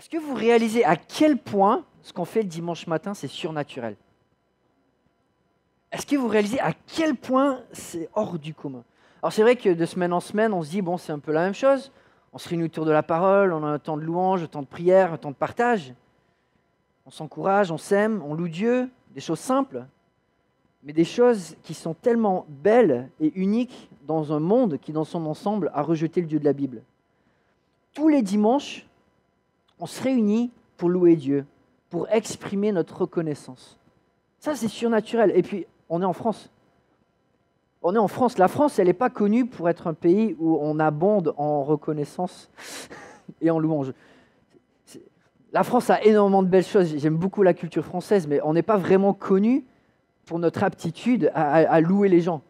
Est-ce que vous réalisez à quel point ce qu'on fait le dimanche matin, c'est surnaturel? Est-ce que vous réalisez à quel point c'est hors du commun? Alors c'est vrai que de semaine en semaine, on se dit, bon, c'est un peu la même chose. On se réunit autour de la parole, on a un temps de louange, un temps de prière, un temps de partage. On s'encourage, on s'aime, on loue Dieu, des choses simples, mais des choses qui sont tellement belles et uniques dans un monde qui, dans son ensemble, a rejeté le Dieu de la Bible. Tous les dimanches, on se réunit pour louer Dieu, pour exprimer notre reconnaissance. Ça, c'est surnaturel. Et puis, on est en France. On est en France. La France, elle n'est pas connue pour être un pays où on abonde en reconnaissance et en louange. La France a énormément de belles choses. J'aime beaucoup la culture française, mais on n'est pas vraiment connu pour notre aptitude à louer les gens.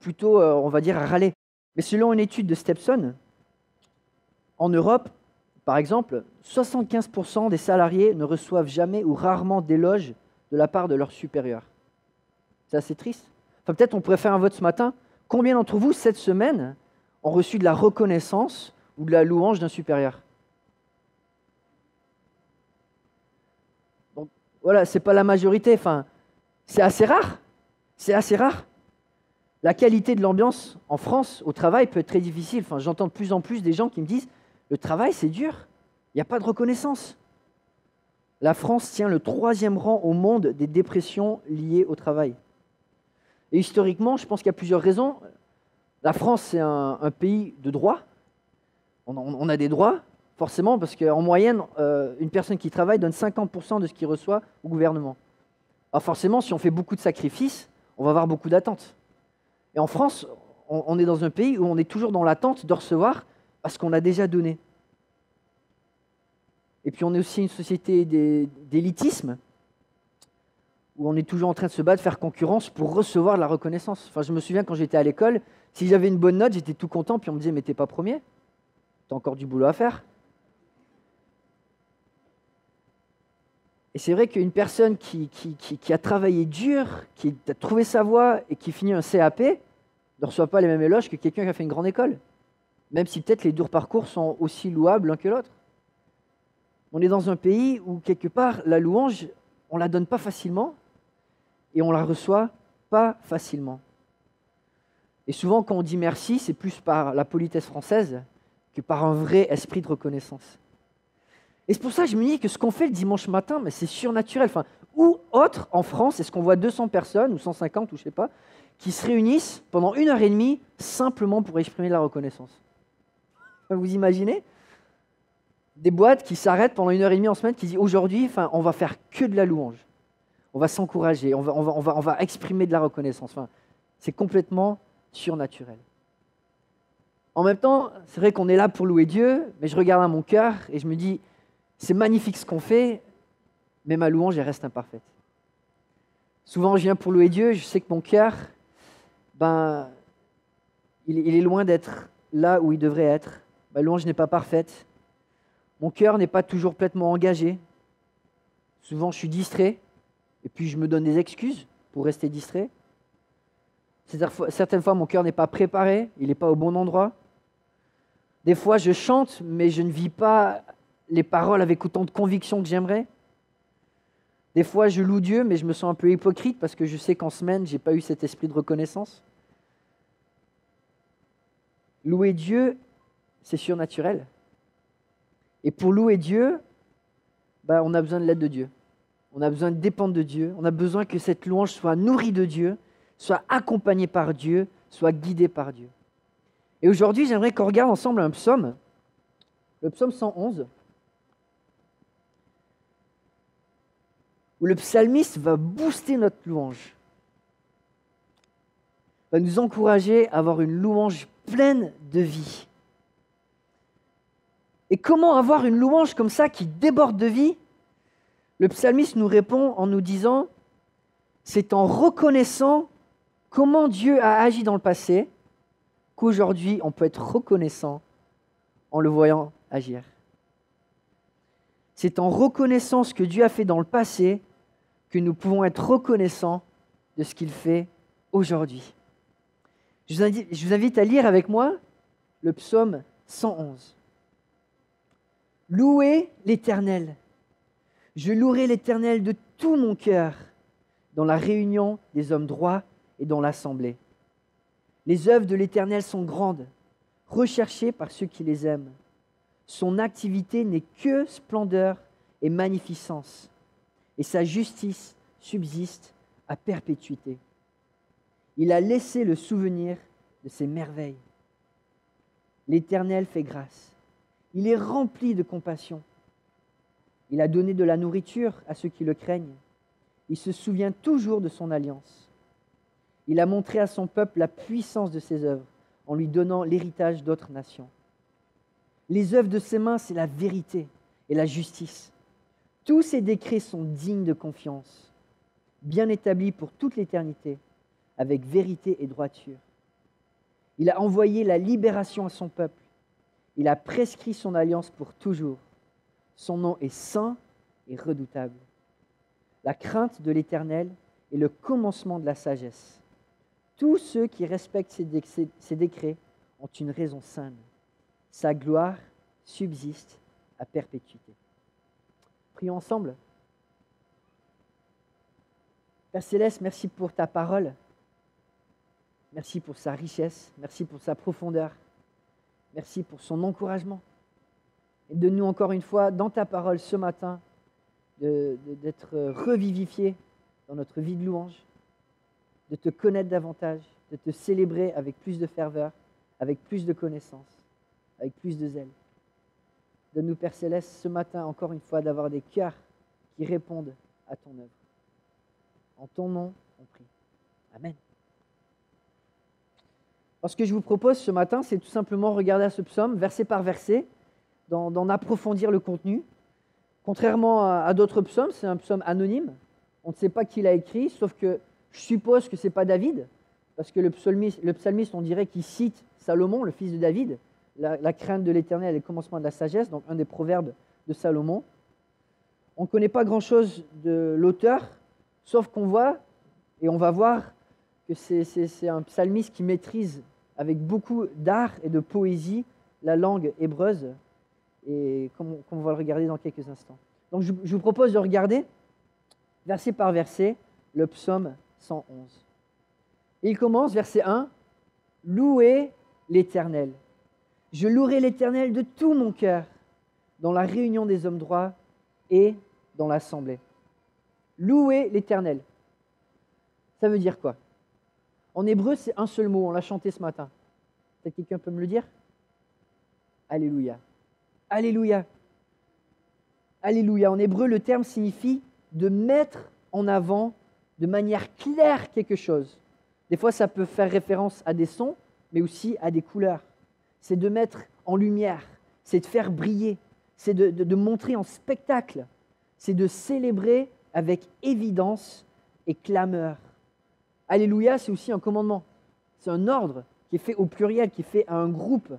Plutôt, on va dire, à râler. Mais selon une étude de Stepson, en Europe, par exemple, 75% des salariés ne reçoivent jamais ou rarement d'éloges de la part de leurs supérieurs. C'est assez triste. Enfin, peut-être on pourrait faire un vote ce matin. Combien d'entre vous, cette semaine, ont reçu de la reconnaissance ou de la louange d'un supérieur? Donc, voilà, ce n'est pas la majorité. Enfin, c'est assez rare. C'est assez rare. La qualité de l'ambiance en France, au travail, peut être très difficile. Enfin, j'entends de plus en plus des gens qui me disent « Le travail, c'est dur. Il n'y a pas de reconnaissance. » La France tient le 3e rang au monde des dépressions liées au travail. Et historiquement, je pense qu'il y a plusieurs raisons. La France, c'est un pays de droit. On a des droits, forcément, parce qu'en moyenne, une personne qui travaille donne 50% de ce qu'il reçoit au gouvernement. Alors forcément, si on fait beaucoup de sacrifices, on va avoir beaucoup d'attentes. Et en France, on est dans un pays où on est toujours dans l'attente de recevoir parce qu'on a déjà donné. Et puis on est aussi une société d'élitisme, où on est toujours en train de se battre, faire concurrence pour recevoir de la reconnaissance. Enfin, je me souviens quand j'étais à l'école, si j'avais une bonne note, j'étais tout content, puis on me disait « mais t'es pas premier, t'as encore du boulot à faire ». Et c'est vrai qu'une personne qui a travaillé dur, qui a trouvé sa voie et qui finit un CAP, ne reçoit pas les mêmes éloges que quelqu'un qui a fait une grande école, même si peut-être les deux parcours sont aussi louables l'un que l'autre. On est dans un pays où, quelque part, la louange, on ne la donne pas facilement et on ne la reçoit pas facilement. Et souvent, quand on dit merci, c'est plus par la politesse française que par un vrai esprit de reconnaissance. Et c'est pour ça que je me dis que ce qu'on fait le dimanche matin, mais c'est surnaturel. Enfin, où autre en France, est-ce qu'on voit 200 personnes, ou 150, ou je ne sais pas, qui se réunissent pendant 1h30 simplement pour exprimer de la reconnaissance? Vous imaginez? Des boîtes qui s'arrêtent pendant 1h30 en semaine, qui disent aujourd'hui, on va faire que de la louange. On va s'encourager, on va exprimer de la reconnaissance. Enfin, c'est complètement surnaturel. En même temps, c'est vrai qu'on est là pour louer Dieu, mais je regarde à mon cœur et je me dis, c'est magnifique ce qu'on fait, mais ma louange, elle reste imparfaite. Souvent, je viens pour louer Dieu, je sais que mon cœur, il est loin d'être là où il devrait être. Ma louange n'est pas parfaite. Mon cœur n'est pas toujours pleinement engagé. Souvent, je suis distrait, et puis je me donne des excuses pour rester distrait. Certaines fois, mon cœur n'est pas préparé, il n'est pas au bon endroit. Des fois, je chante, mais je ne vis pas les paroles avec autant de conviction que j'aimerais. Des fois, je loue Dieu, mais je me sens un peu hypocrite parce que je sais qu'en semaine, je n'ai pas eu cet esprit de reconnaissance. Louer Dieu, c'est surnaturel. Et pour louer Dieu, on a besoin de l'aide de Dieu. On a besoin de dépendre de Dieu. On a besoin que cette louange soit nourrie de Dieu, soit accompagnée par Dieu, soit guidée par Dieu. Et aujourd'hui, j'aimerais qu'on regarde ensemble un psaume, le psaume 111, où le psalmiste va booster notre louange, va nous encourager à avoir une louange pleine de vie. Et comment avoir une louange comme ça qui déborde de vie? Le psalmiste nous répond en nous disant « C'est en reconnaissant comment Dieu a agi dans le passé qu'aujourd'hui on peut être reconnaissant en le voyant agir. C'est en reconnaissant ce que Dieu a fait dans le passé que nous pouvons être reconnaissants de ce qu'il fait aujourd'hui. » Je vous invite à lire avec moi le psaume 111. Louez l'Éternel. Je louerai l'Éternel de tout mon cœur dans la réunion des hommes droits et dans l'assemblée. Les œuvres de l'Éternel sont grandes, recherchées par ceux qui les aiment. Son activité n'est que splendeur et magnificence, et sa justice subsiste à perpétuité. Il a laissé le souvenir de ses merveilles. L'Éternel fait grâce. Il est rempli de compassion. Il a donné de la nourriture à ceux qui le craignent. Il se souvient toujours de son alliance. Il a montré à son peuple la puissance de ses œuvres en lui donnant l'héritage d'autres nations. Les œuvres de ses mains, c'est la vérité et la justice. Tous ses décrets sont dignes de confiance, bien établis pour toute l'éternité, avec vérité et droiture. Il a envoyé la libération à son peuple. Il a prescrit son alliance pour toujours. Son nom est saint et redoutable. La crainte de l'Éternel est le commencement de la sagesse. Tous ceux qui respectent ses décrets ont une raison saine. Sa gloire subsiste à perpétuité. Prions ensemble. Père Céleste, merci pour ta parole. Merci pour sa richesse. Merci pour sa profondeur. Merci pour son encouragement. Et donne-nous encore une fois, dans ta parole ce matin, d'être revivifiés dans notre vie de louange, de te connaître davantage, de te célébrer avec plus de ferveur, avec plus de connaissance, avec plus de zèle. Donne-nous, Père Céleste, ce matin, encore une fois, d'avoir des cœurs qui répondent à ton œuvre. En ton nom, on prie. Amen. Alors, ce que je vous propose ce matin, c'est tout simplement regarder à ce psaume, verset par verset, d'en approfondir le contenu. Contrairement à d'autres psaumes, c'est un psaume anonyme. On ne sait pas qui l'a écrit, sauf que je suppose que ce n'est pas David, parce que le psalmiste, on dirait qu'il cite Salomon, le fils de David, la crainte de l'Éternel et le commencement de la sagesse, donc un des proverbes de Salomon. On ne connaît pas grand-chose de l'auteur, sauf qu'on voit, et on va voir, que c'est un psalmiste qui maîtrise avec beaucoup d'art et de poésie la langue hébreuse, et comme on va le regarder dans quelques instants. Donc je vous propose de regarder, verset par verset, le psaume 111. Et il commence, verset 1, « Louez l'Éternel. Je louerai l'Éternel de tout mon cœur, dans la réunion des hommes droits et dans l'assemblée. » Louez l'Éternel. Ça veut dire quoi? En hébreu, c'est un seul mot, on l'a chanté ce matin. Peut-être quelqu'un peut me le dire? Alléluia. Alléluia. Alléluia. En hébreu, le terme signifie de mettre en avant de manière claire quelque chose. Des fois, ça peut faire référence à des sons, mais aussi à des couleurs. C'est de mettre en lumière, c'est de faire briller, c'est de montrer en spectacle, c'est de célébrer avec évidence et clameur. Alléluia, c'est aussi un commandement. C'est un ordre qui est fait au pluriel, qui est fait à un groupe.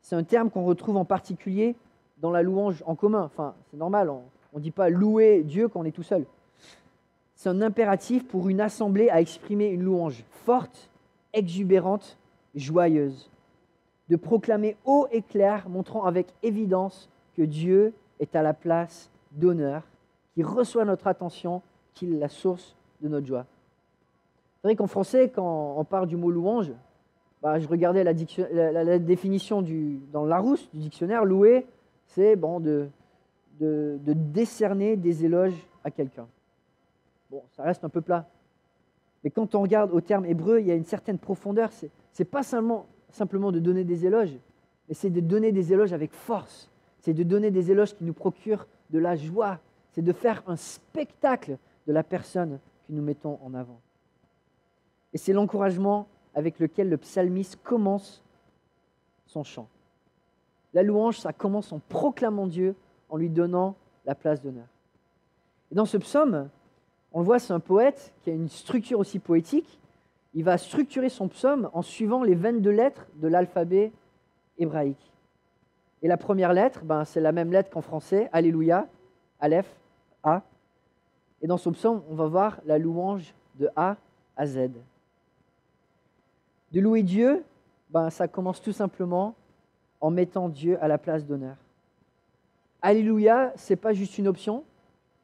C'est un terme qu'on retrouve en particulier dans la louange en commun. Enfin, c'est normal, on ne dit pas louer Dieu quand on est tout seul. C'est un impératif pour une assemblée à exprimer une louange forte, exubérante, joyeuse. De proclamer haut et clair, montrant avec évidence que Dieu est à la place d'honneur, qui reçoit notre attention, qu'il est la source de notre joie. C'est vrai qu'en français, quand on parle du mot louange, je regardais la définition dans le Larousse du dictionnaire. Louer, c'est de décerner des éloges à quelqu'un. Bon, ça reste un peu plat. Mais quand on regarde au terme hébreu, il y a une certaine profondeur. C'est pas simplement de donner des éloges, mais c'est de donner des éloges avec force. C'est de donner des éloges qui nous procurent de la joie. C'est de faire un spectacle de la personne que nous mettons en avant. Et c'est l'encouragement avec lequel le psalmiste commence son chant. La louange, ça commence en proclamant Dieu, en lui donnant la place d'honneur. Et dans ce psaume, on le voit, c'est un poète qui a une structure aussi poétique. Il va structurer son psaume en suivant les 22 lettres de l'alphabet hébraïque. Et la première lettre, c'est la même lettre qu'en français, Alléluia, Aleph, A. Et dans son psaume, on va voir la louange de A à Z. De louer Dieu, ça commence tout simplement en mettant Dieu à la place d'honneur. Alléluia, ce n'est pas juste une option,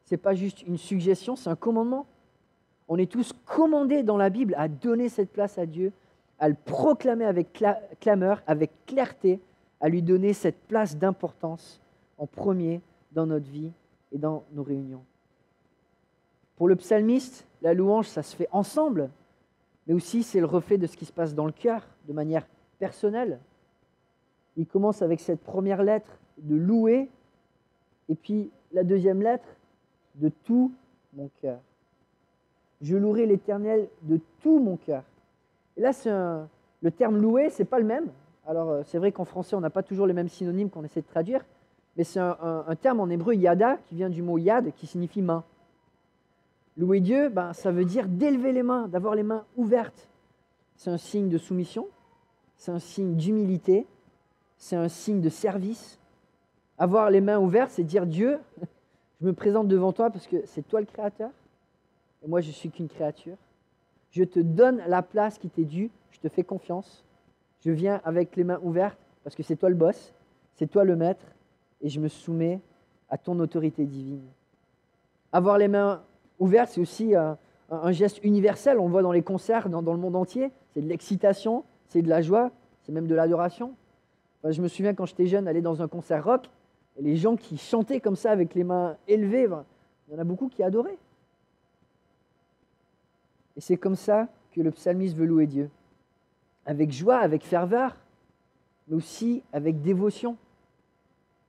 ce n'est pas juste une suggestion, c'est un commandement. On est tous commandés dans la Bible à donner cette place à Dieu, à le proclamer avec clameur, avec clarté, à lui donner cette place d'importance en premier dans notre vie et dans nos réunions. Pour le psalmiste, la louange, ça se fait ensemble, mais aussi c'est le reflet de ce qui se passe dans le cœur, de manière personnelle. Il commence avec cette première lettre de louer, et puis la deuxième lettre de tout mon cœur. Je louerai l'Éternel de tout mon cœur. Et là, le terme louer, c'est pas le même. Alors, c'est vrai qu'en français, on n'a pas toujours les mêmes synonymes qu'on essaie de traduire, mais c'est un terme en hébreu, yada, qui vient du mot yad, qui signifie main. Louer Dieu, ça veut dire d'élever les mains, d'avoir les mains ouvertes. C'est un signe de soumission, c'est un signe d'humilité, c'est un signe de service. Avoir les mains ouvertes, c'est dire Dieu, je me présente devant toi parce que c'est toi le Créateur, et moi je suis qu'une créature. Je te donne la place qui t'est due, je te fais confiance. Je viens avec les mains ouvertes parce que c'est toi le boss, c'est toi le maître, et je me soumets à ton autorité divine. Avoir les mains ouvertes, c'est aussi un geste universel. On le voit dans les concerts dans le monde entier. C'est de l'excitation, c'est de la joie, c'est même de l'adoration. Enfin, je me souviens quand j'étais jeune, aller dans un concert rock, et les gens qui chantaient comme ça avec les mains élevées, il y en a beaucoup qui adoraient. Et c'est comme ça que le psalmiste veut louer Dieu. Avec joie, avec ferveur, mais aussi avec dévotion,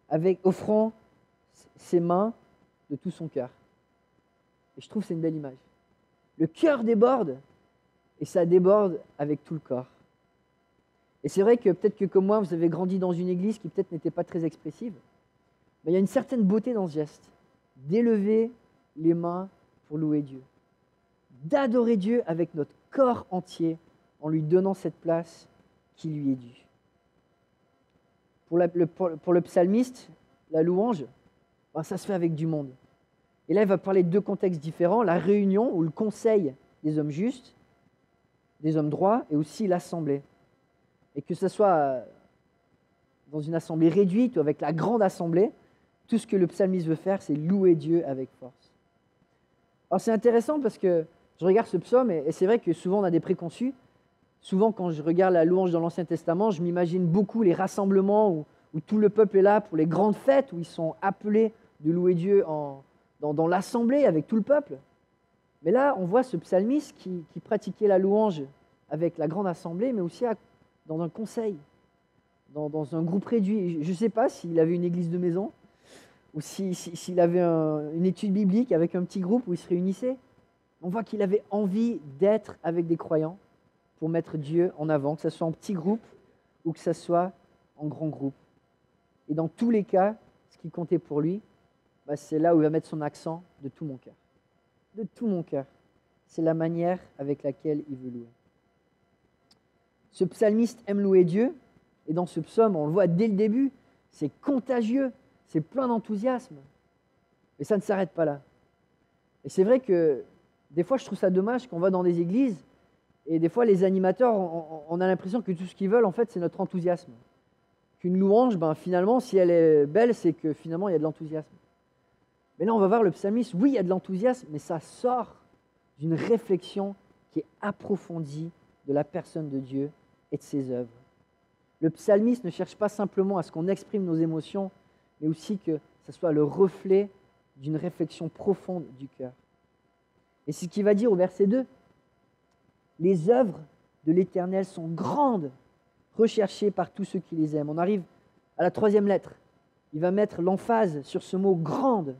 avec offrant ses mains de tout son cœur. Et je trouve que c'est une belle image. Le cœur déborde, et ça déborde avec tout le corps. Et c'est vrai que peut-être que comme moi, vous avez grandi dans une église qui peut-être n'était pas très expressive, mais il y a une certaine beauté dans ce geste, d'élever les mains pour louer Dieu, d'adorer Dieu avec notre corps entier en lui donnant cette place qui lui est due. Pour le psalmiste, la louange, ça se fait avec du monde. Et là, il va parler de deux contextes différents, la réunion ou le conseil des hommes justes, des hommes droits, et aussi l'assemblée. Et que ce soit dans une assemblée réduite ou avec la grande assemblée, tout ce que le psalmiste veut faire, c'est louer Dieu avec force. Alors c'est intéressant parce que je regarde ce psaume et c'est vrai que souvent on a des préconçus. Souvent quand je regarde la louange dans l'Ancien Testament, je m'imagine beaucoup les rassemblements où tout le peuple est là pour les grandes fêtes, où ils sont appelés de louer Dieu dans l'assemblée avec tout le peuple. Mais là, on voit ce psalmiste qui pratiquait la louange avec la grande assemblée, mais aussi dans un conseil, dans un groupe réduit. Je ne sais pas s'il avait une église de maison ou s'il avait une étude biblique avec un petit groupe où il se réunissait. On voit qu'il avait envie d'être avec des croyants pour mettre Dieu en avant, que ce soit en petit groupe ou que ce soit en grand groupe. Et dans tous les cas, ce qui comptait pour lui, c'est là où il va mettre son accent de tout mon cœur. De tout mon cœur. C'est la manière avec laquelle il veut louer. Ce psalmiste aime louer Dieu, et dans ce psaume, on le voit dès le début, c'est contagieux, c'est plein d'enthousiasme. Mais ça ne s'arrête pas là. Et c'est vrai que des fois, je trouve ça dommage qu'on va dans des églises, et des fois, les animateurs, on a l'impression que tout ce qu'ils veulent, en fait, c'est notre enthousiasme. Qu'une louange, finalement, si elle est belle, c'est que finalement, il y a de l'enthousiasme. Mais là, on va voir le psalmiste, oui, il y a de l'enthousiasme, mais ça sort d'une réflexion qui est approfondie de la personne de Dieu et de ses œuvres. Le psalmiste ne cherche pas simplement à ce qu'on exprime nos émotions, mais aussi que ce soit le reflet d'une réflexion profonde du cœur. Et c'est ce qu'il va dire au verset 2. Les œuvres de l'Éternel sont grandes, recherchées par tous ceux qui les aiment. On arrive à la troisième lettre. Il va mettre l'emphase sur ce mot « grande ».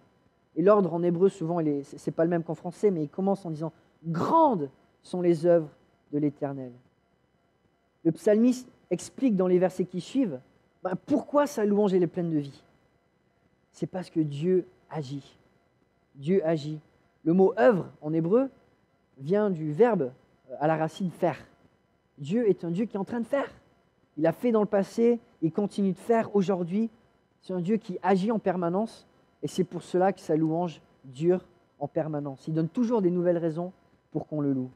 Et l'ordre en hébreu, souvent, ce n'est pas le même qu'en français, mais il commence en disant « grandes sont les œuvres de l'Éternel ». Le psalmiste explique dans les versets qui suivent pourquoi sa louange est pleine de vie. C'est parce que Dieu agit. Dieu agit. Le mot « œuvre » en hébreu vient du verbe à la racine « faire ». Dieu est un Dieu qui est en train de faire. Il a fait dans le passé, il continue de faire aujourd'hui. C'est un Dieu qui agit en permanence et c'est pour cela que sa louange dure en permanence. Il donne toujours des nouvelles raisons pour qu'on le loue.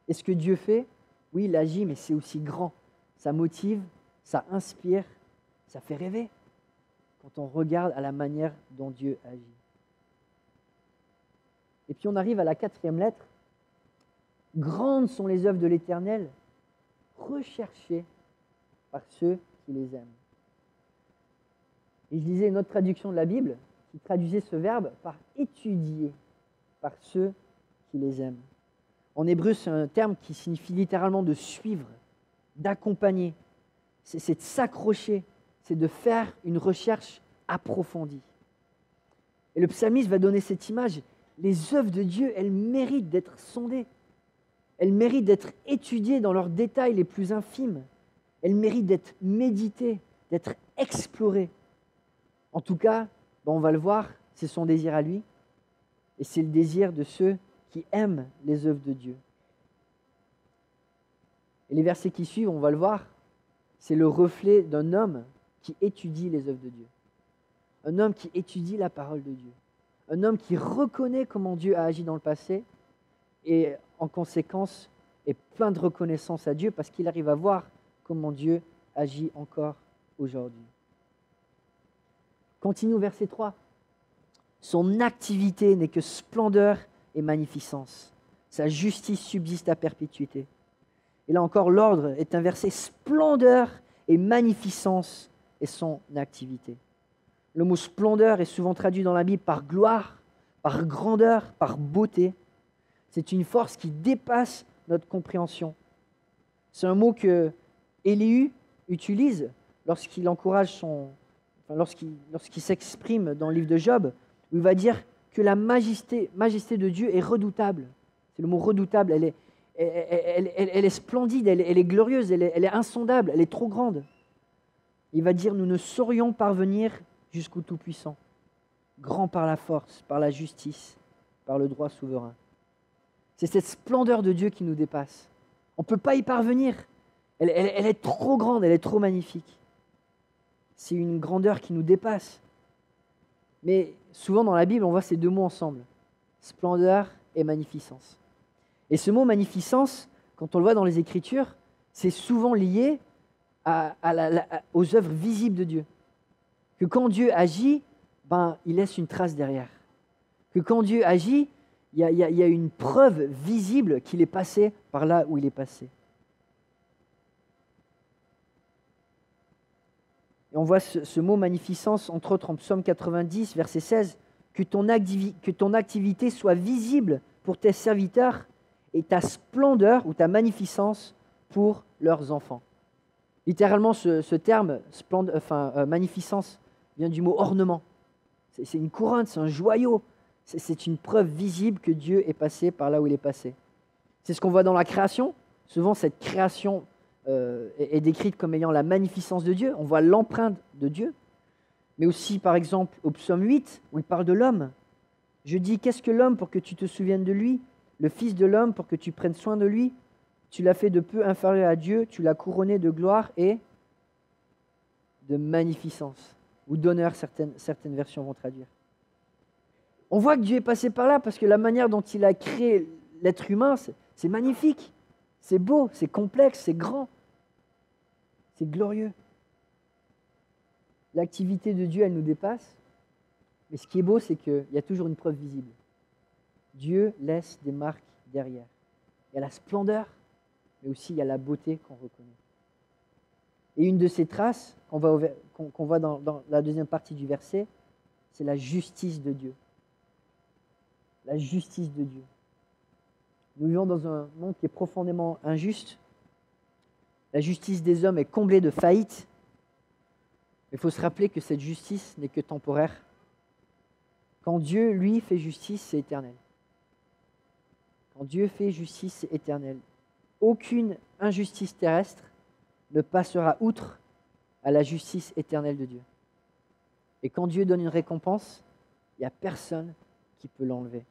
Et ce que Dieu fait, oui, il agit, mais c'est aussi grand. Ça motive, ça inspire, ça fait rêver. quand on regarde à la manière dont Dieu agit. Et puis on arrive à la 4e lettre. Grandes sont les œuvres de l'Éternel, recherchées par ceux qui les aiment. Et je lisais une autre traduction de la Bible qui traduisait ce verbe par étudier par ceux qui les aiment. En hébreu, c'est un terme qui signifie littéralement de suivre, d'accompagner. C'est de s'accrocher, c'est de faire une recherche approfondie. Et le psalmiste va donner cette image. Les œuvres de Dieu, elles méritent d'être sondées. Elles méritent d'être étudiées dans leurs détails les plus infimes. Elles méritent d'être méditées, d'être explorées. En tout cas, on va le voir, c'est son désir à lui. Et c'est le désir de ceux qui aiment les œuvres de Dieu. Et les versets qui suivent, on va le voir, c'est le reflet d'un homme qui étudie les œuvres de Dieu. Un homme qui étudie la parole de Dieu. Un homme qui reconnaît comment Dieu a agi dans le passé et en conséquence est plein de reconnaissance à Dieu parce qu'il arrive à voir comment Dieu agit encore aujourd'hui. Continue au verset 3. Son activité n'est que splendeur et magnificence. Sa justice subsiste à perpétuité. Et là encore, l'ordre est inversé. Splendeur et magnificence est son activité. Le mot splendeur est souvent traduit dans la Bible par gloire, par grandeur, par beauté. C'est une force qui dépasse notre compréhension. C'est un mot que Élihu utilise lorsqu'il encourage lorsqu'il s'exprime dans le livre de Job, où il va dire que la majesté de Dieu est redoutable. C'est le mot redoutable. Elle est splendide, elle est glorieuse, elle est insondable, elle est trop grande. Il va dire nous ne saurions parvenir jusqu'au Tout-Puissant, grand par la force, par la justice, par le droit souverain. C'est cette splendeur de Dieu qui nous dépasse. On ne peut pas y parvenir. Elle est trop grande, elle est trop magnifique. C'est une grandeur qui nous dépasse. Mais souvent dans la Bible, on voit ces deux mots ensemble. Splendeur et magnificence. Et ce mot magnificence, quand on le voit dans les Écritures, c'est souvent lié aux œuvres visibles de Dieu. Que quand Dieu agit, il laisse une trace derrière. Que quand Dieu agit, il y a une preuve visible qu'il est passé par là où il est passé. Et on voit ce mot magnificence, entre autres en Psaume 90, verset 16, que ton activité soit visible pour tes serviteurs et ta splendeur ou ta magnificence pour leurs enfants. Littéralement, ce terme, magnificence, vient du mot ornement. C'est une couronne, c'est un joyau. C'est une preuve visible que Dieu est passé par là où il est passé. C'est ce qu'on voit dans la création. Souvent, cette création est décrite comme ayant la magnificence de Dieu. On voit l'empreinte de Dieu. Mais aussi, par exemple, au psaume 8, où il parle de l'homme. Je dis, qu'est-ce que l'homme pour que tu te souviennes de lui? Le fils de l'homme pour que tu prennes soin de lui? Tu l'as fait de peu inférieur à Dieu, tu l'as couronné de gloire et de magnificence, ou d'honneur, certaines versions vont traduire. On voit que Dieu est passé par là parce que la manière dont il a créé l'être humain, c'est magnifique, c'est beau, c'est complexe, c'est grand, c'est glorieux. L'activité de Dieu, elle nous dépasse, mais ce qui est beau, c'est qu'il y a toujours une preuve visible. Dieu laisse des marques derrière. Il y a la splendeur, mais aussi il y a la beauté qu'on reconnaît. Et une de ces traces qu'on voit dans la deuxième partie du verset, c'est la justice de Dieu. La justice de Dieu. Nous vivons dans un monde qui est profondément injuste. La justice des hommes est comblée de faillites. Il faut se rappeler que cette justice n'est que temporaire. Quand Dieu, lui, fait justice, c'est éternel. Quand Dieu fait justice, c'est éternel. Aucune injustice terrestre ne passera outre à la justice éternelle de Dieu. Et quand Dieu donne une récompense, il n'y a personne qui peut l'enlever.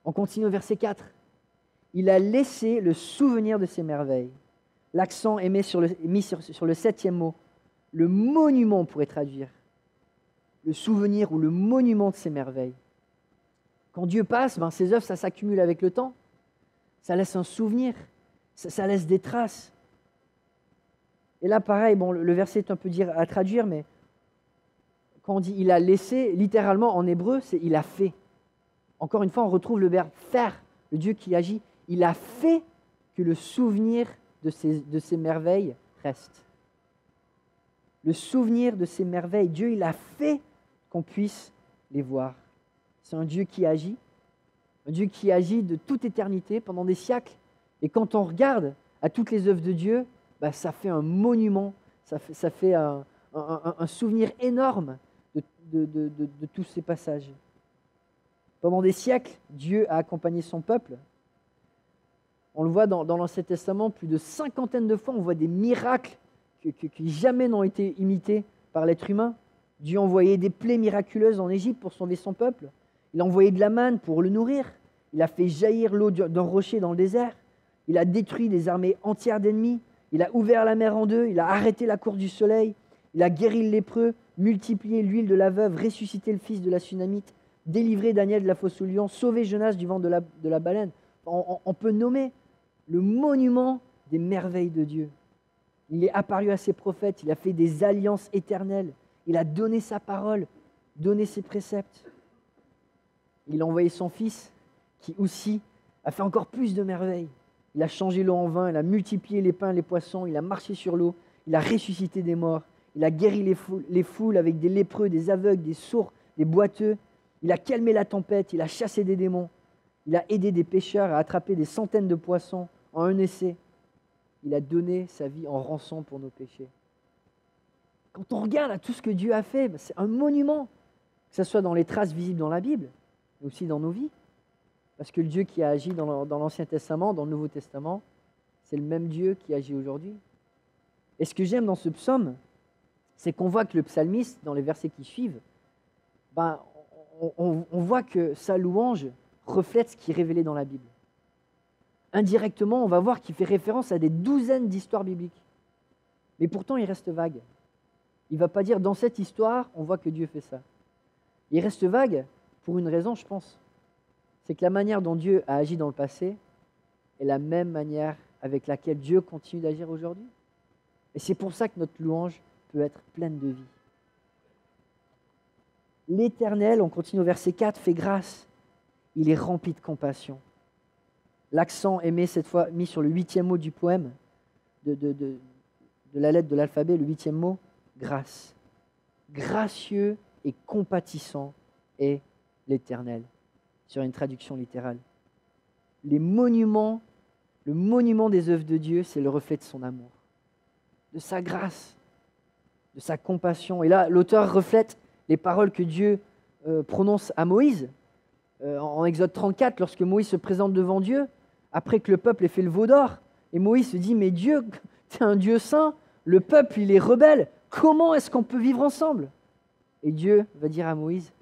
On continue au verset 4. Il a laissé le souvenir de ses merveilles. L'accent est mis sur le 7e mot. Le monument, on pourrait traduire. Le souvenir ou le monument de ses merveilles. Quand Dieu passe, ses œuvres, ça s'accumule avec le temps. Ça laisse un souvenir. Ça laisse des traces. Et là, pareil, le verset est un peu dur à traduire, mais quand on dit il a laissé, littéralement en hébreu, c'est il a fait. Encore une fois, on retrouve le verbe faire, le Dieu qui agit. Il a fait que le souvenir de ces merveilles reste. Le souvenir de ces merveilles, Dieu, il a fait qu'on puisse les voir. C'est un Dieu qui agit de toute éternité, pendant des siècles. Et quand on regarde à toutes les œuvres de Dieu, ça fait un monument, ça fait un souvenir énorme de tous ces passages. Pendant des siècles, Dieu a accompagné son peuple. On le voit dans l'Ancien Testament, plus de 50 de fois, on voit des miracles qui jamais n'ont été imités par l'être humain. Dieu a envoyé des plaies miraculeuses en Égypte pour sauver son peuple. Il a envoyé de la manne pour le nourrir. Il a fait jaillir l'eau d'un rocher dans le désert. Il a détruit des armées entières d'ennemis. Il a ouvert la mer en deux. Il a arrêté la course du soleil. Il a guéri le lépreux, multiplié l'huile de la veuve, ressuscité le fils de la Sunamite, délivré Daniel de la fosse au lion, sauvé Jonas du ventre de la baleine. On peut nommer le monument des merveilles de Dieu. Il est apparu à ses prophètes, il a fait des alliances éternelles, il a donné sa parole, donné ses préceptes. Il a envoyé son fils qui aussi a fait encore plus de merveilles. Il a changé l'eau en vin, il a multiplié les pains et les poissons, il a marché sur l'eau, il a ressuscité des morts, il a guéri les foules avec des lépreux, des aveugles, des sourds, des boiteux. Il a calmé la tempête, il a chassé des démons. Il a aidé des pêcheurs à attraper des centaines de poissons en un essai. Il a donné sa vie en rançon pour nos péchés. Quand on regarde à tout ce que Dieu a fait, c'est un monument, que ce soit dans les traces visibles dans la Bible, mais aussi dans nos vies. Parce que le Dieu qui a agi dans l'Ancien Testament, dans le Nouveau Testament, c'est le même Dieu qui agit aujourd'hui. Et ce que j'aime dans ce psaume, c'est qu'on voit que le psalmiste, dans les versets qui suivent, on voit que sa louange reflète ce qui est révélé dans la Bible. Indirectement, on va voir qu'il fait référence à des douzaines d'histoires bibliques. Mais pourtant, il reste vague. Il ne va pas dire, dans cette histoire, on voit que Dieu fait ça. Il reste vague pour une raison, je pense. C'est que la manière dont Dieu a agi dans le passé est la même manière avec laquelle Dieu continue d'agir aujourd'hui. Et c'est pour ça que notre louange peut être pleine de vie. L'Éternel, on continue au verset 4, fait grâce. Il est rempli de compassion. L'accent est cette fois mis sur le 8e mot du poème, de la lettre de l'alphabet, le 8e mot, grâce. Gracieux et compatissant est l'Éternel, sur une traduction littérale. Le monument des œuvres de Dieu, c'est le reflet de son amour, de sa grâce, de sa compassion. Et là, l'auteur reflète les paroles que Dieu prononce à Moïse. En Exode 34, lorsque Moïse se présente devant Dieu, après que le peuple ait fait le veau d'or, et Moïse se dit, mais Dieu, tu es un Dieu saint, le peuple, il est rebelle, comment est-ce qu'on peut vivre ensemble? Et Dieu va dire à Moïse,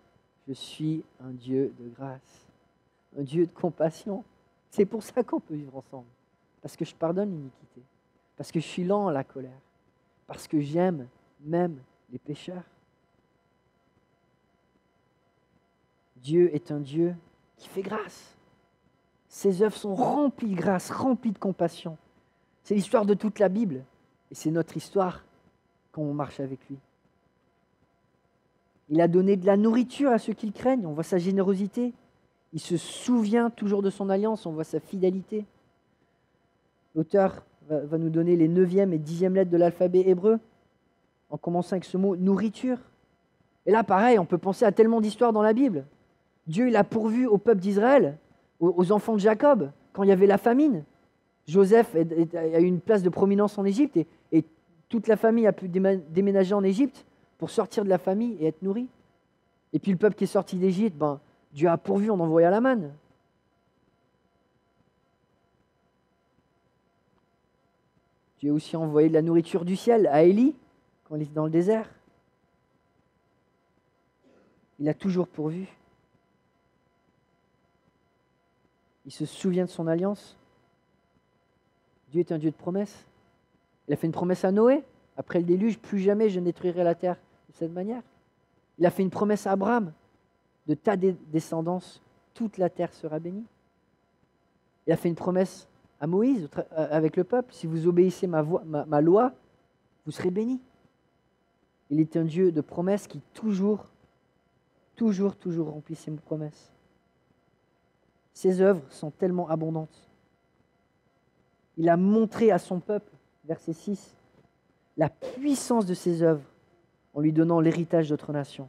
je suis un Dieu de grâce, un Dieu de compassion. C'est pour ça qu'on peut vivre ensemble, parce que je pardonne l'iniquité, parce que je suis lent à la colère, parce que j'aime même les pécheurs. Dieu est un Dieu qui fait grâce. Ses œuvres sont remplies de grâce, remplies de compassion. C'est l'histoire de toute la Bible. Et c'est notre histoire quand on marche avec lui. Il a donné de la nourriture à ceux qui le craignent. On voit sa générosité. Il se souvient toujours de son alliance. On voit sa fidélité. L'auteur va nous donner les 9e et 10e lettres de l'alphabet hébreu, en commençant avec ce mot nourriture. Et là, pareil, on peut penser à tellement d'histoires dans la Bible. Dieu, il a pourvu au peuple d'Israël, aux enfants de Jacob, quand il y avait la famine. Joseph a eu une place de prominence en Égypte et toute la famille a pu déménager en Égypte pour sortir de la famille et être nourri. Et puis le peuple qui est sorti d'Égypte, Dieu a pourvu en envoyant la manne. Dieu a aussi envoyé de la nourriture du ciel à Élie quand il était dans le désert. Il a toujours pourvu. Il se souvient de son alliance. Dieu est un Dieu de promesses. Il a fait une promesse à Noé. Après le déluge, plus jamais je ne détruirai la terre de cette manière. Il a fait une promesse à Abraham. De ta descendance, toute la terre sera bénie. Il a fait une promesse à Moïse avec le peuple. Si vous obéissez ma loi, vous serez bénis. Il est un Dieu de promesses qui toujours remplit ses promesses. Ses œuvres sont tellement abondantes. Il a montré à son peuple, verset 6, la puissance de ses œuvres en lui donnant l'héritage d'autres nations.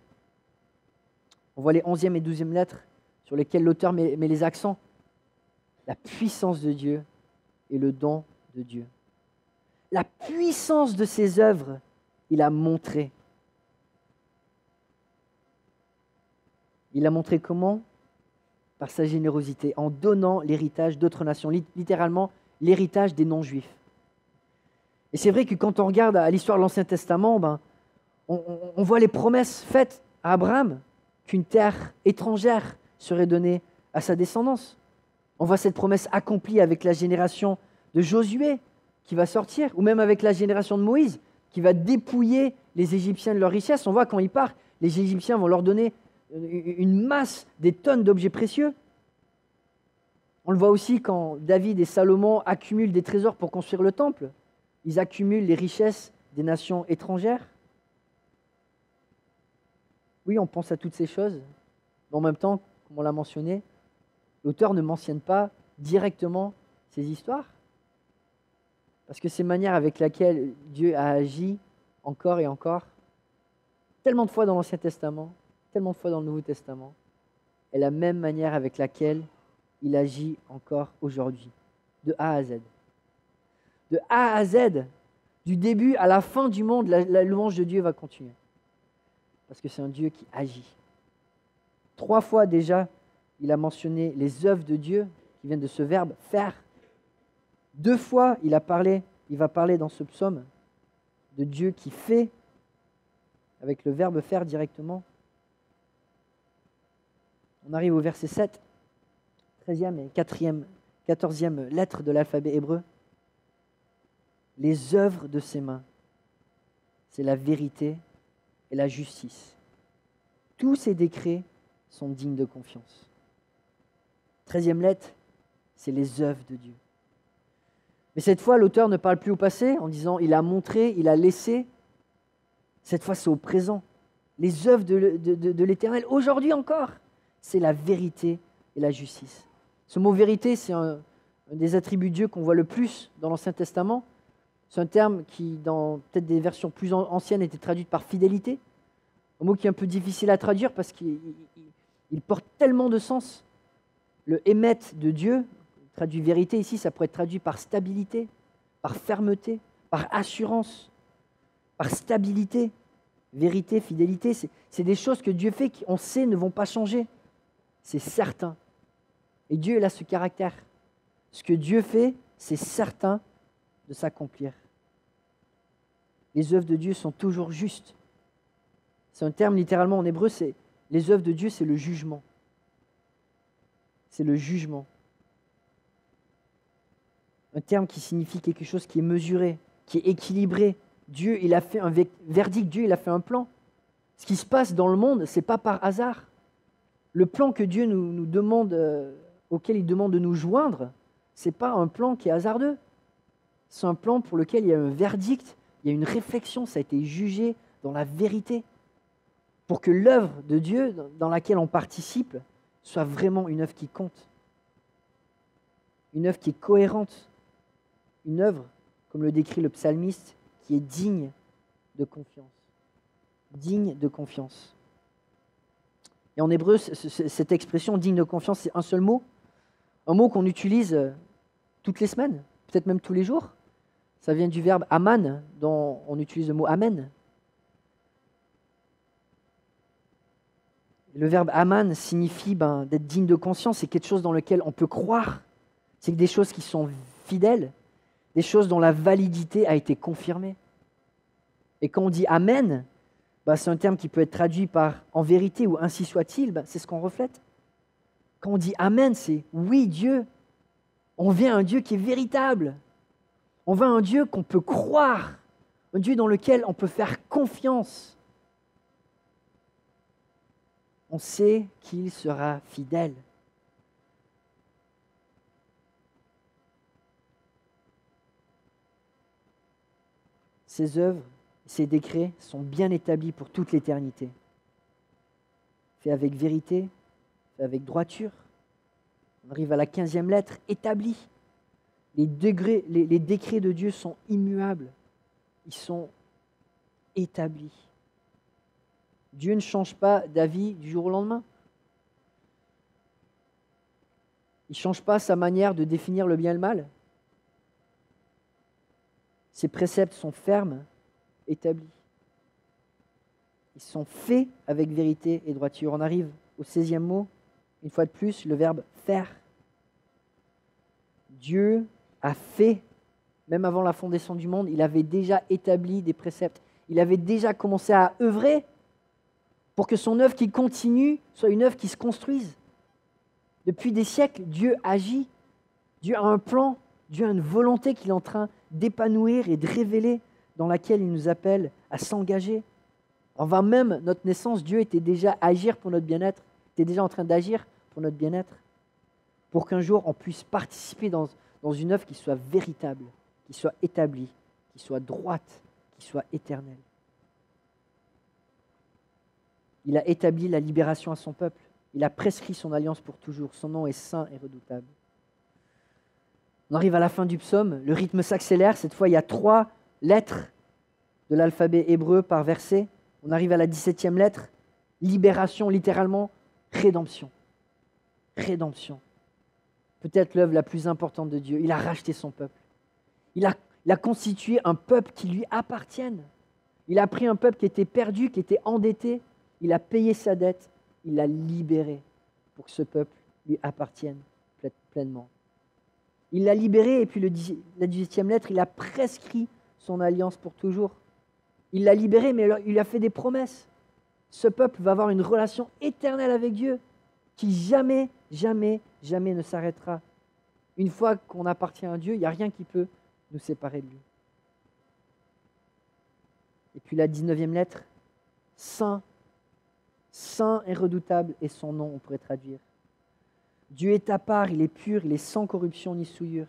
On voit les 11e et 12e lettres sur lesquelles l'auteur met les accents. La puissance de Dieu et le don de Dieu. La puissance de ses œuvres, il a montré. Il a montré comment? Par sa générosité, en donnant l'héritage d'autres nations, littéralement l'héritage des non-juifs. Et c'est vrai que quand on regarde à l'histoire de l'Ancien Testament, on voit les promesses faites à Abraham qu'une terre étrangère serait donnée à sa descendance. On voit cette promesse accomplie avec la génération de Josué qui va sortir, ou même avec la génération de Moïse qui va dépouiller les Égyptiens de leurs richesses. On voit quand il part, les Égyptiens vont leur donner une masse, des tonnes d'objets précieux. On le voit aussi quand David et Salomon accumulent des trésors pour construire le temple. Ils accumulent les richesses des nations étrangères. Oui, on pense à toutes ces choses, mais en même temps, comme on l'a mentionné, l'auteur ne mentionne pas directement ces histoires, parce que c'est la manière avec laquelle Dieu a agi encore et encore, tellement de fois dans l'Ancien Testament, tellement de fois dans le Nouveau Testament, est la même manière avec laquelle il agit encore aujourd'hui, de A à Z. De A à Z, du début à la fin du monde, la louange de Dieu va continuer. Parce que c'est un Dieu qui agit. 3 fois déjà, il a mentionné les œuvres de Dieu qui viennent de ce verbe « faire ». 2 fois, il va parler dans ce psaume de Dieu qui fait, avec le verbe « faire » directement. On arrive au verset 7, 13e et 14e lettre de l'alphabet hébreu. Les œuvres de ses mains, c'est la vérité et la justice. Tous ces décrets sont dignes de confiance. 13e lettre, c'est les œuvres de Dieu. Mais cette fois, l'auteur ne parle plus au passé en disant « il a montré, il a laissé ». Cette fois, c'est au présent. Les œuvres de l'Éternel, aujourd'hui encore, c'est la vérité et la justice. Ce mot « vérité », c'est un des attributs de Dieu qu'on voit le plus dans l'Ancien Testament. C'est un terme qui, dans peut-être des versions plus anciennes, était traduit par fidélité. Un mot qui est un peu difficile à traduire parce qu'il porte tellement de sens. Le émet de Dieu, traduit vérité ici, ça pourrait être traduit par stabilité, par fermeté, par assurance, par stabilité. Vérité, fidélité, c'est des choses que Dieu fait qu'on sait ne vont pas changer. C'est certain. Et Dieu, il a ce caractère. Ce que Dieu fait, c'est certain de s'accomplir. Les œuvres de Dieu sont toujours justes. C'est un terme littéralement en hébreu, c'est les œuvres de Dieu, c'est le jugement. C'est le jugement. Un terme qui signifie quelque chose qui est mesuré, qui est équilibré. Dieu, il a fait un verdict, Dieu, il a fait un plan. Ce qui se passe dans le monde, ce n'est pas par hasard. Le plan que Dieu nous demande, auquel il demande de nous joindre, ce n'est pas un plan qui est hasardeux. C'est un plan pour lequel il y a un verdict, il y a une réflexion, ça a été jugé dans la vérité, pour que l'œuvre de Dieu dans laquelle on participe soit vraiment une œuvre qui compte, une œuvre qui est cohérente, une œuvre, comme le décrit le psalmiste, qui est digne de confiance. Digne de confiance. Et en hébreu, cette expression digne de confiance, c'est un seul mot, un mot qu'on utilise toutes les semaines, peut-être même tous les jours. Ça vient du verbe aman, dont on utilise le mot amen. Le verbe aman signifie d'être digne de conscience, c'est quelque chose dans lequel on peut croire, c'est des choses qui sont fidèles, des choses dont la validité a été confirmée. Et quand on dit amen, c'est un terme qui peut être traduit par en vérité ou ainsi soit-il, c'est ce qu'on reflète. Quand on dit amen, c'est oui Dieu, on vient à un Dieu qui est véritable. On veut un Dieu qu'on peut croire, un Dieu dans lequel on peut faire confiance. On sait qu'il sera fidèle. Ses œuvres, Ces décrets sont bien établis pour toute l'éternité. Fait avec vérité, fait avec droiture. On arrive à la 15e lettre, établi. Les décrets de Dieu sont immuables. Ils sont établis. Dieu ne change pas d'avis du jour au lendemain. Il ne change pas sa manière de définir le bien et le mal. Ses préceptes sont fermes, établis. Ils sont faits avec vérité et droiture. On arrive au 16e mot, une fois de plus, le verbe faire. Dieu a fait, même avant la fondation du monde, il avait déjà établi des préceptes. Il avait déjà commencé à œuvrer pour que son œuvre qui continue soit une œuvre qui se construise. Depuis des siècles, Dieu agit. Dieu a un plan, Dieu a une volonté qu'il est en train d'épanouir et de révéler, dans laquelle il nous appelle à s'engager. Avant même notre naissance, Dieu était déjà à agir pour notre bien-être, était déjà en train d'agir pour notre bien-être, pour qu'un jour on puisse participer dans une œuvre qui soit véritable, qui soit établie, qui soit droite, qui soit éternelle. Il a établi la libération à son peuple. Il a prescrit son alliance pour toujours. Son nom est saint et redoutable. On arrive à la fin du psaume. Le rythme s'accélère. Cette fois, il y a 3 lettres de l'alphabet hébreu par verset. On arrive à la 17e lettre. Libération, littéralement, rédemption. Rédemption. Peut-être l'œuvre la plus importante de Dieu. Il a racheté son peuple. Il a constitué un peuple qui lui appartienne. Il a pris un peuple qui était perdu, qui était endetté. Il a payé sa dette. Il l'a libéré pour que ce peuple lui appartienne pleinement. Il l'a libéré et puis la 18e lettre, il a prescrit son alliance pour toujours. Il l'a libéré, mais il lui a fait des promesses. Ce peuple va avoir une relation éternelle avec Dieu qui jamais, jamais, jamais ne s'arrêtera. Une fois qu'on appartient à Dieu, il n'y a rien qui peut nous séparer de lui. Et puis la 19e lettre, saint, saint et redoutable est son nom, on pourrait traduire. Dieu est à part, il est pur, il est sans corruption ni souillure.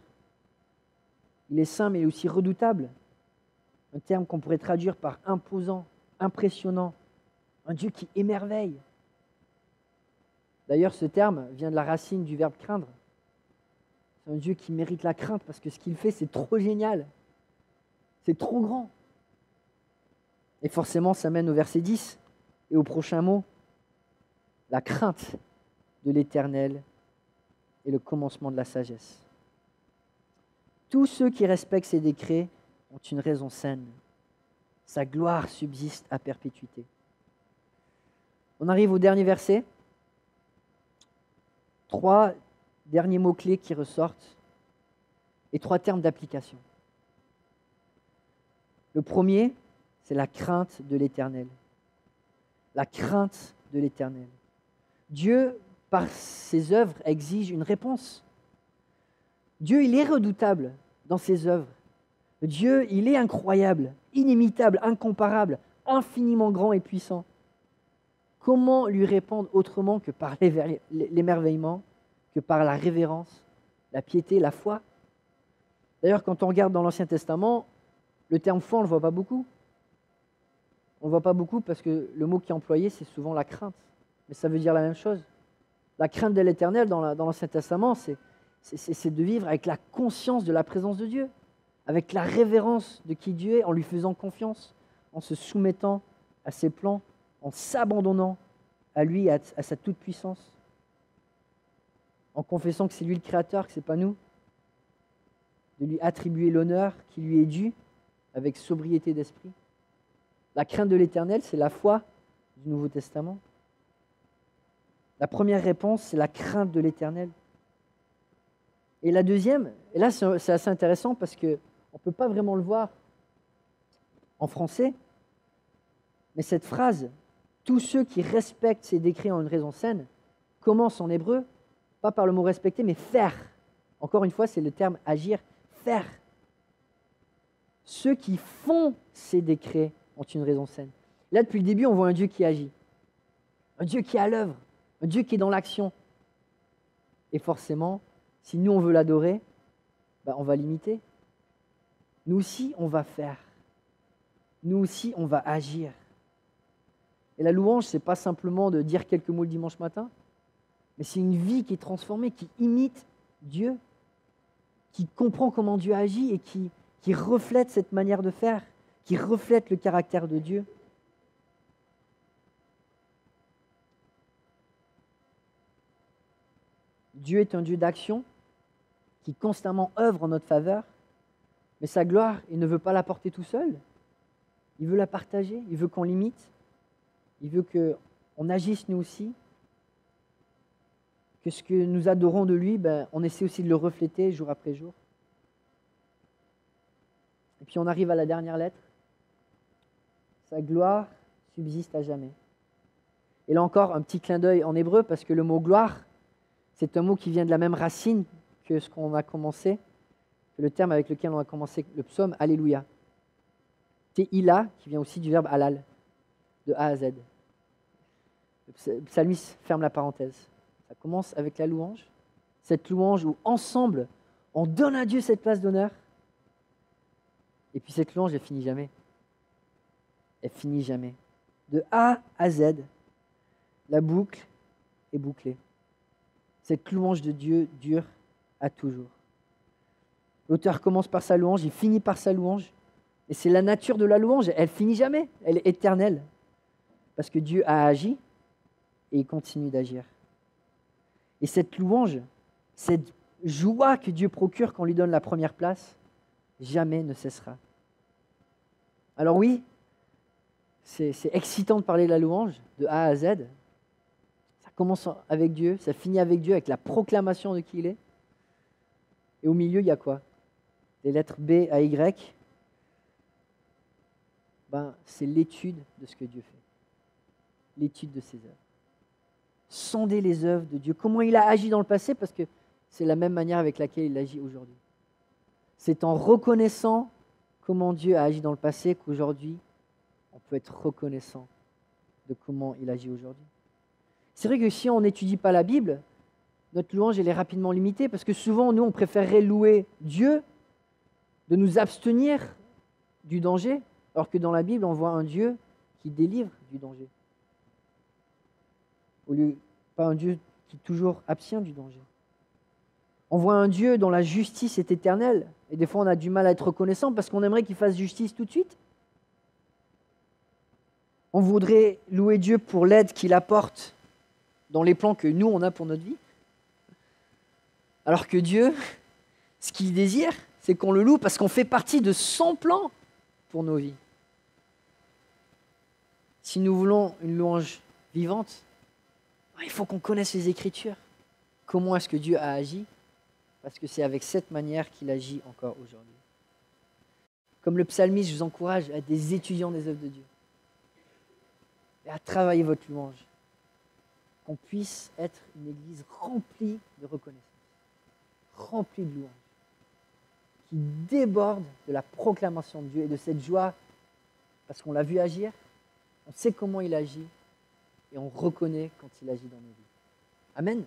Il est saint, mais il est aussi redoutable. Un terme qu'on pourrait traduire par imposant, impressionnant. Un Dieu qui émerveille. D'ailleurs, ce terme vient de la racine du verbe craindre. C'est un Dieu qui mérite la crainte parce que ce qu'il fait, c'est trop génial. C'est trop grand. Et forcément, ça mène au verset 10 et au prochain mot. La crainte de l'Éternel est le commencement de la sagesse. Tous ceux qui respectent ses décrets ont une raison saine. Sa gloire subsiste à perpétuité. On arrive au dernier verset. 3 derniers mots-clés qui ressortent et 3 termes d'application. Le premier, c'est la crainte de l'Éternel. La crainte de l'Éternel. Dieu, par ses œuvres, exige une réponse. Dieu, il est redoutable dans ses œuvres. Dieu, il est incroyable, inimitable, incomparable, infiniment grand et puissant. Comment lui répondre autrement que par l'émerveillement, que par la révérence, la piété, la foi? D'ailleurs, quand on regarde dans l'Ancien Testament, le terme foi, on ne le voit pas beaucoup. On ne le voit pas beaucoup parce que le mot qui est employé, c'est souvent la crainte. Mais ça veut dire la même chose. La crainte de l'Éternel dans l'Ancien Testament, c'est de vivre avec la conscience de la présence de Dieu, avec la révérence de qui Dieu est, en lui faisant confiance, en se soumettant à ses plans, en s'abandonnant à lui, à sa toute-puissance, en confessant que c'est lui le Créateur, que ce n'est pas nous, de lui attribuer l'honneur qui lui est dû avec sobriété d'esprit. La crainte de l'Éternel, c'est la foi du Nouveau Testament. La première réponse, c'est la crainte de l'Éternel. Et la deuxième, et là c'est assez intéressant parce qu'on ne peut pas vraiment le voir en français, mais cette phrase, tous ceux qui respectent ces décrets ont une raison saine, commence en hébreu, pas par le mot respecter, mais faire. Encore une fois, c'est le terme agir, faire. Ceux qui font ces décrets ont une raison saine. Là, depuis le début, on voit un Dieu qui agit, un Dieu qui est à l'œuvre, un Dieu qui est dans l'action. Et forcément, si nous, on veut l'adorer, on va l'imiter. Nous aussi, on va faire. nous aussi, on va agir. Et la louange, ce n'est pas simplement de dire quelques mots le dimanche matin, mais c'est une vie qui est transformée, qui imite Dieu, qui comprend comment Dieu agit et qui reflète cette manière de faire, qui reflète le caractère de Dieu. Dieu est un Dieu d'action qui constamment œuvre en notre faveur, mais sa gloire, il ne veut pas la porter tout seul. Il veut la partager, il veut qu'on l'imite, il veut qu'on agisse nous aussi, que ce que nous adorons de lui, on essaie aussi de le refléter jour après jour. Et puis on arrive à la dernière lettre. Sa gloire subsiste à jamais. Et là encore, un petit clin d'œil en hébreu, parce que le mot gloire, c'est un mot qui vient de la même racine que ce qu'on a commencé, que le terme avec lequel on a commencé le psaume, Alléluia. Tehila, qui vient aussi du verbe halal, de A à Z. Le psalmiste ferme la parenthèse. Ça commence avec la louange, cette louange où ensemble, on donne à Dieu cette place d'honneur. Et puis cette louange, elle finit jamais. Elle finit jamais. De A à Z, la boucle est bouclée. Cette louange de Dieu dure à toujours. L'auteur commence par sa louange, il finit par sa louange. Et c'est la nature de la louange, elle finit jamais, elle est éternelle. Parce que Dieu a agi et il continue d'agir. Et cette louange, cette joie que Dieu procure quand on lui donne la première place, jamais ne cessera. Alors oui, c'est excitant de parler de la louange, de A à Z. Ça commence avec Dieu, ça finit avec Dieu, avec la proclamation de qui il est. Et au milieu, il y a quoi? Les lettres B à Y. C'est l'étude de ce que Dieu fait. L'étude de ses œuvres. Sonder les œuvres de Dieu. Comment il a agi dans le passé, parce que c'est la même manière avec laquelle il agit aujourd'hui. C'est en reconnaissant comment Dieu a agi dans le passé qu'aujourd'hui, on peut être reconnaissant de comment il agit aujourd'hui. C'est vrai que si on n'étudie pas la Bible, notre louange elle est rapidement limitée, parce que souvent, nous, on préférerait louer Dieu, de nous abstenir du danger, alors que dans la Bible, on voit un Dieu qui délivre du danger. Au lieu, pas un Dieu qui toujours abstient du danger. On voit un Dieu dont la justice est éternelle. Et des fois, on a du mal à être reconnaissant parce qu'on aimerait qu'il fasse justice tout de suite. On voudrait louer Dieu pour l'aide qu'il apporte dans les plans que nous, on a pour notre vie. Alors que Dieu, ce qu'il désire, c'est qu'on le loue parce qu'on fait partie de son plan pour nos vies. Si nous voulons une louange vivante, il faut qu'on connaisse les Écritures. Comment est-ce que Dieu a agi? Parce que c'est avec cette manière qu'il agit encore aujourd'hui. Comme le psalmiste, je vous encourage à être des étudiants des œuvres de Dieu et à travailler votre louange. Qu'on puisse être une église remplie de reconnaissance, remplie de louange, qui déborde de la proclamation de Dieu et de cette joie parce qu'on l'a vu agir, on sait comment il agit et on reconnaît quand il agit dans nos vies. Amen.